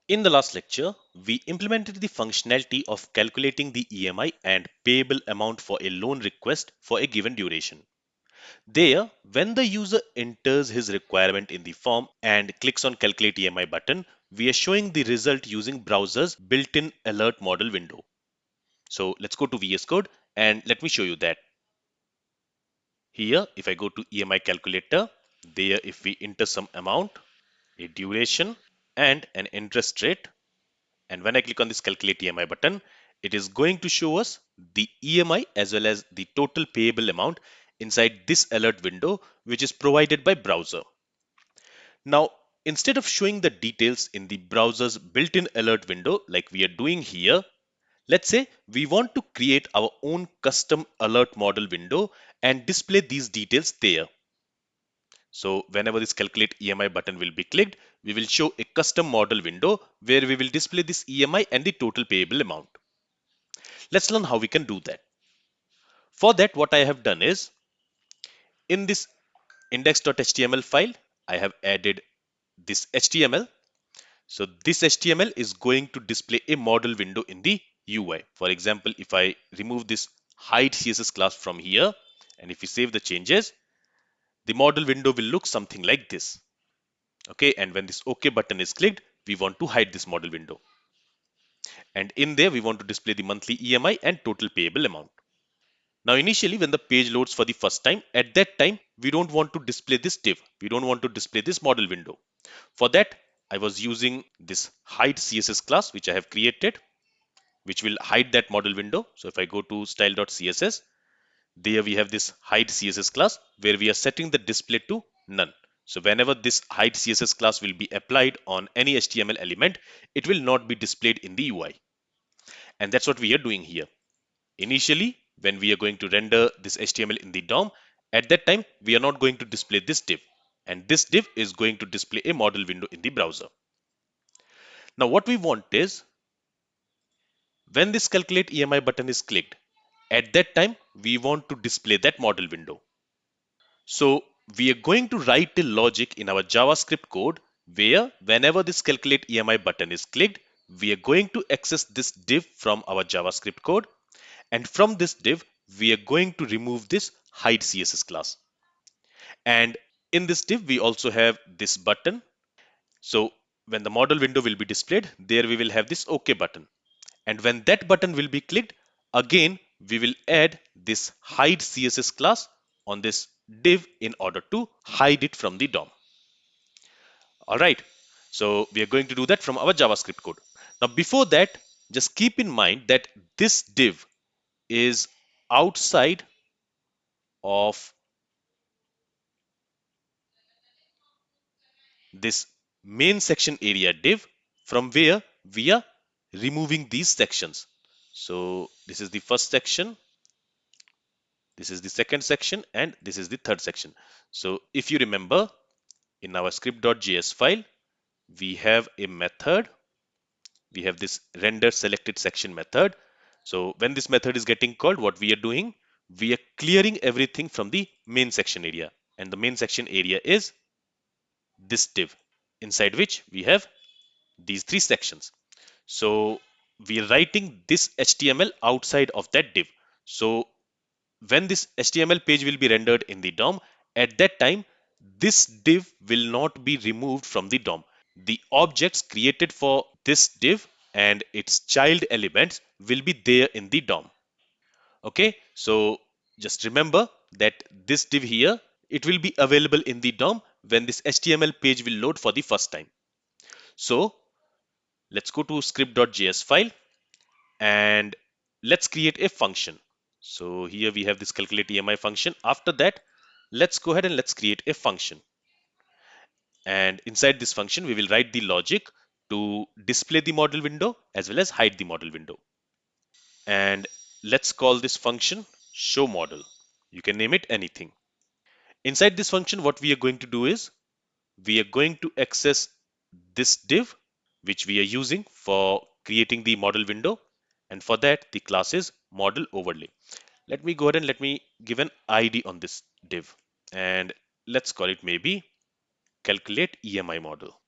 In the last lecture, we implemented the functionality of calculating the EMI and payable amount for a loan request for a given duration. There, when the user enters his requirement in the form and clicks on Calculate EMI button, we are showing the result using browser's built-in alert model window. So let's go to VS Code and let me show you that. Here, if I go to EMI calculator, there if we enter some amount, a duration and an interest rate, and when I click on this calculate EMI button, it is going to show us the EMI as well as the total payable amount inside this alert window, which is provided by browser. Now, instead of showing the details in the browser's built-in alert window like we are doing here, let's say we want to create our own custom alert model window and display these details there. So whenever this calculate EMI button will be clicked, we will show a custom model window where we will display this EMI and the total payable amount. Let's learn how we can do that. For that, what I have done is in this index.html file, I have added this HTML. So this HTML is going to display a model window in the UI. For example, if I remove this hide CSS class from here, and if we save the changes, the model window will look something like this. Okay, and when this OK button is clicked, we want to hide this model window. And in there, we want to display the monthly EMI and total payable amount. Now, initially, when the page loads for the first time, at that time, we don't want to display this div. We don't want to display this model window. For that, I was using this hide CSS class, which I have created, which will hide that model window. So if I go to style.css, there we have this hide CSS class where we are setting the display to none. So whenever this hide CSS class will be applied on any HTML element, it will not be displayed in the UI. And that's what we are doing here. Initially, when we are going to render this HTML in the DOM, at that time, we are not going to display this div. And this div is going to display a model window in the browser. Now, what we want is when this calculate EMI button is clicked, at that time, we want to display that model window. So we are going to write the logic in our JavaScript code where whenever this calculate EMI button is clicked, we are going to access this div from our JavaScript code. And from this div, we are going to remove this hide CSS class. And in this div, we also have this button. So when the model window will be displayed, there we will have this OK button. And when that button will be clicked, again, we will add this hide CSS class on this div in order to hide it from the DOM. All right. So we are going to do that from our JavaScript code. Now, before that, just keep in mind that this div is outside of this main section area div from where we are removing these sections. So this is the first section, this is the second section, and this is the third section. So if you remember in our script.js file, we have a method, we have this render selected section method. So when this method is getting called, what we are doing, we are clearing everything from the main section area. And the main section area is this div inside which we have these three sections. So we are writing this HTML outside of that div. So when this HTML page will be rendered in the DOM, at that time, this div will not be removed from the DOM. The objects created for this div and its child elements will be there in the DOM. Okay, so just remember that this div here, it will be available in the DOM when this HTML page will load for the first time. So let's go to script.js file and let's create a function. So here we have this calculate EMI function. After that, let's go ahead and let's create a function. And inside this function, we will write the logic to display the model window as well as hide the model window. And let's call this function show model. You can name it anything. Inside this function, what we are going to do is we are going to access this div which we are using for creating the model window, and for that the class is model overlay. Let me go ahead and let me give an ID on this div, and let's call it maybe calculate EMI model.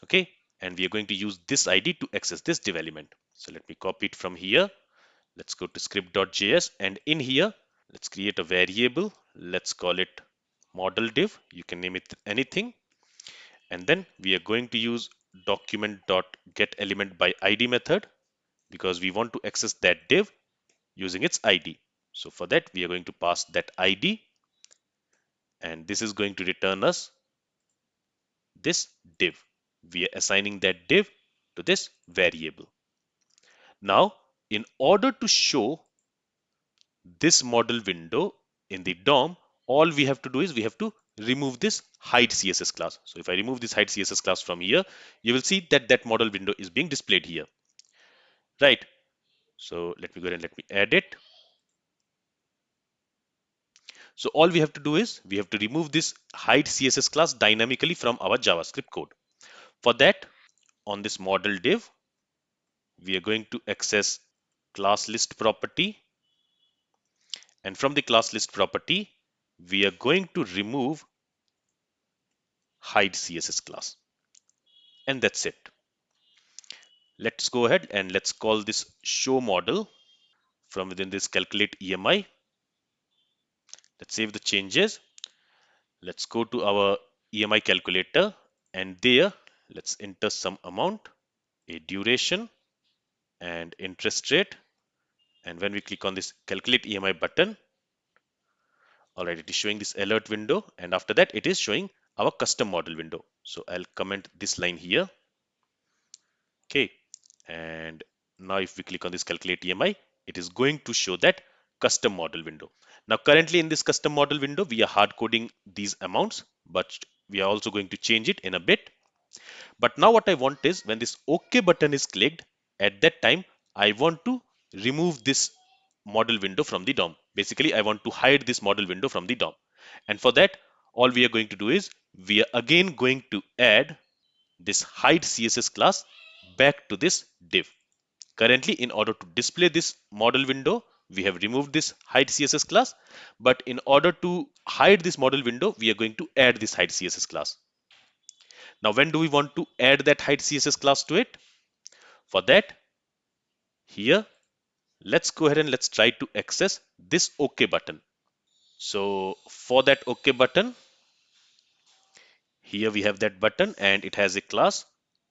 Okay, and we are going to use this ID to access this div element. So let me copy it from here. Let's go to script.js, and in here, let's create a variable. Let's call it model div. You can name it anything. And then we are going to use document.getElementById method because we want to access that div using its ID. So for that, we are going to pass that ID, and this is going to return us this div. We are assigning that div to this variable. Now, in order to show this model window in the DOM, all we have to do is we have to remove this hide CSS class. So if I remove this hide CSS class from here, you will see that that model window is being displayed here, right? So let me go ahead and let me add it. So all we have to do is we have to remove this hide CSS class dynamically from our JavaScript code. For that, on this model div, we are going to access class list property, and from the class list property, we are going to remove hide CSS class, and that's it. Let's go ahead and let's call this show model from within this calculate EMI. Let's save the changes. Let's go to our EMI calculator, and there let's enter some amount, a duration, and interest rate. And when we click on this calculate EMI button, all right, it is showing this alert window, and after that it is showing our custom model window. So I'll comment this line here. Okay, and now if we click on this calculate EMI, it is going to show that custom model window. Now currently in this custom model window, we are hard coding these amounts, but we are also going to change it in a bit. But now what I want is when this OK button is clicked, at that time, I want to remove this model window from the DOM. Basically, I want to hide this model window from the DOM. And for that, all we are going to do is we are again going to add this hide CSS class back to this div. Currently, in order to display this model window, we have removed this hide CSS class. But in order to hide this model window, we are going to add this hide CSS class. Now, when do we want to add that hide CSS class to it? For that, here, let's go ahead and let's try to access this OK button. So for that OK button, here we have that button and it has a class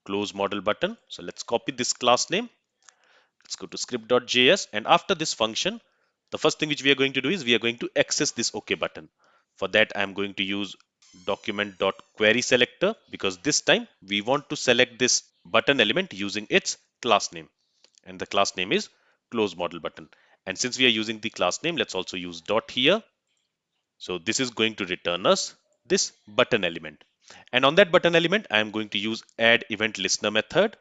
close model button. So let's copy this class name. Let's go to script.js, and after this function, the first thing which we are going to do is we are going to access this OK button. For that, I'm going to use document.querySelector because this time we want to select this button element using its class name, and the class name is close model button. And since we are using the class name, let's also use dot here. So this is going to return us this button element. And on that button element, I am going to use add event listener method.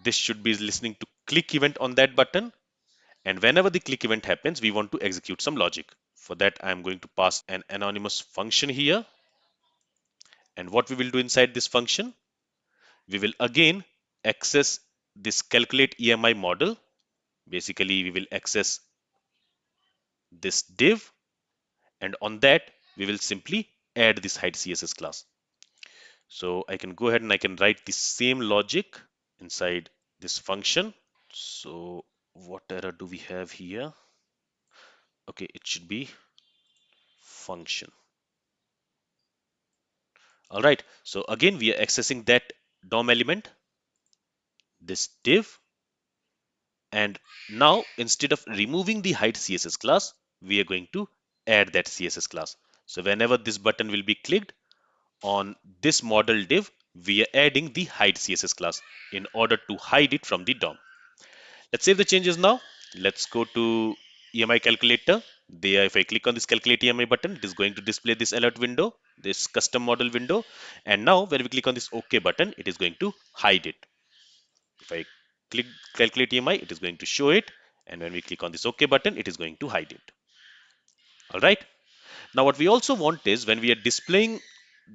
This should be listening to click event on that button. And whenever the click event happens, we want to execute some logic. For that, I'm going to pass an anonymous function here. And what we will do inside this function, we will again access this calculate EMI model. Basically, we will access this div, and on that, we will simply add this hide CSS class. So I can go ahead and I can write the same logic inside this function. So what error do we have here? Okay, it should be function. All right, so again, we are accessing that DOM element, this div, and now instead of removing the hide CSS class, we are going to add that CSS class. So whenever this button will be clicked on this model div, we are adding the hide CSS class in order to hide it from the DOM. Let's save the changes now. Let's go to EMI calculator. There, if I click on this calculate EMI button, it is going to display this alert window, this custom model window. And now when we click on this OK button, it is going to hide it. If I click calculate EMI, it is going to show it. And when we click on this OK button, it is going to hide it. All right. Now what we also want is when we are displaying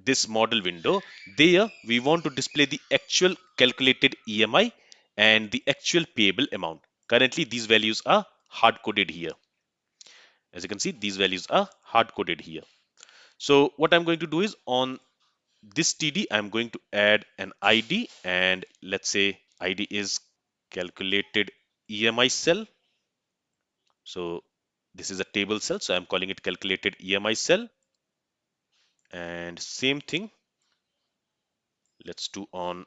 this model window, there we want to display the actual calculated EMI and the actual payable amount. Currently, these values are hard coded here. As you can see, these values are hard coded here. So what I'm going to do is on this TD, I'm going to add an ID, and let's say ID is calculated EMI cell. So this is a table cell, so I'm calling it calculated EMI cell. And same thing, let's do on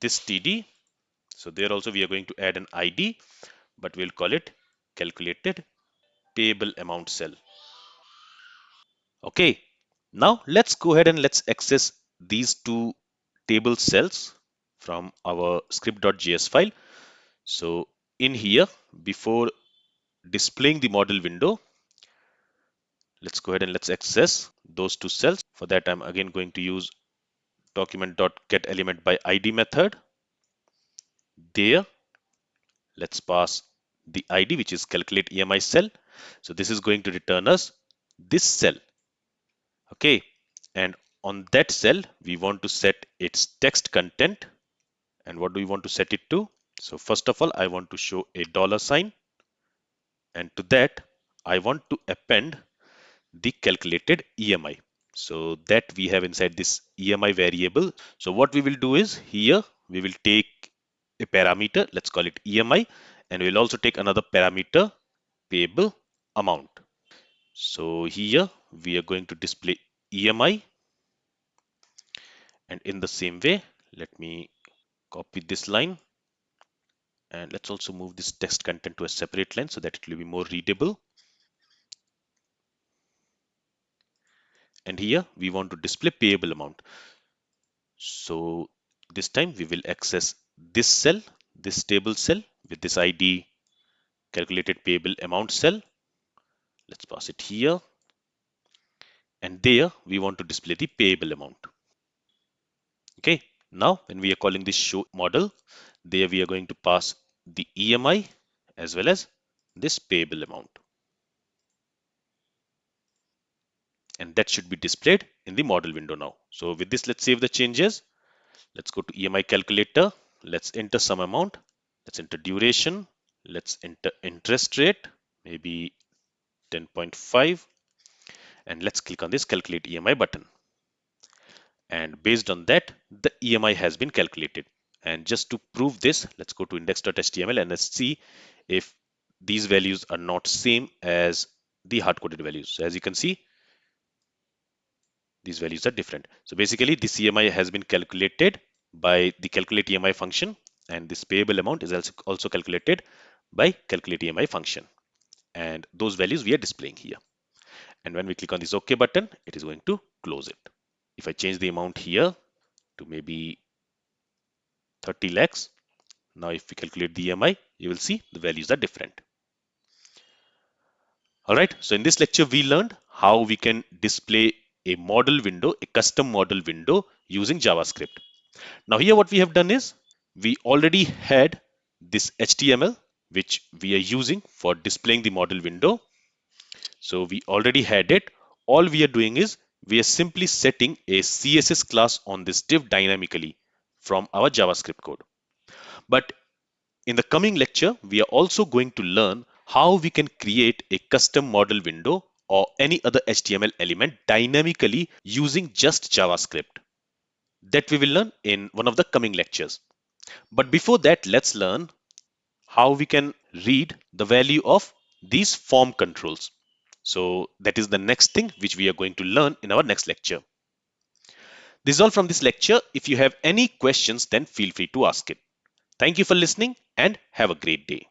this TD. So there also we are going to add an ID, but we'll call it calculated payable amount cell. Okay, now let's go ahead and let's access these two table cells from our script.js file. So in here, before displaying the model window, let's go ahead and let's access those two cells. For that, I'm again going to use document.getElementById by ID method. There, let's pass the ID, which is calculate EMI cell. So this is going to return us this cell. Okay, and on that cell, we want to set its text content. And what do we want to set it to? So first of all, I want to show a dollar sign. And to that, I want to append the calculated EMI. So that we have inside this EMI variable. So what we will do is here, we will take a parameter, let's call it EMI, and we'll also take another parameter, payable amount. So here we are going to display EMI, and in the same way, let me copy this line, and let's also move this text content to a separate line so that it will be more readable. And here we want to display payable amount. So this time we will access this cell, this table cell with this ID calculated payable amount cell. Let's pass it here. And there we want to display the payable amount. Okay, now when we are calling this show model, there we are going to pass the EMI as well as this payable amount. And that should be displayed in the model window now. So with this, let's save the changes. Let's go to EMI calculator. Let's enter some amount. Let's enter duration. Let's enter interest rate, maybe 10.5. And let's click on this calculate EMI button. And based on that, the EMI has been calculated. And just to prove this, let's go to index.html and let's see if these values are not same as the hard-coded values. So as you can see, these values are different. So basically, this EMI has been calculated by the calculate EMI function, and this payable amount is also calculated by calculate EMI function. And those values we are displaying here. And when we click on this OK button, it is going to close it. If I change the amount here to maybe 30 lakhs, now if we calculate the EMI, you will see the values are different. All right, so in this lecture, we learned how we can display a model window, a custom model window using JavaScript. Now here what we have done is we already had this HTML which we are using for displaying the model window. So we already had it. All we are doing is we are simply setting a CSS class on this div dynamically from our JavaScript code. But in the coming lecture, we are also going to learn how we can create a custom model window or any other HTML element dynamically using just JavaScript. That we will learn in one of the coming lectures. But before that, let's learn how we can read the value of these form controls. So that is the next thing which we are going to learn in our next lecture. This is all from this lecture. If you have any questions, then feel free to ask it. Thank you for listening and have a great day.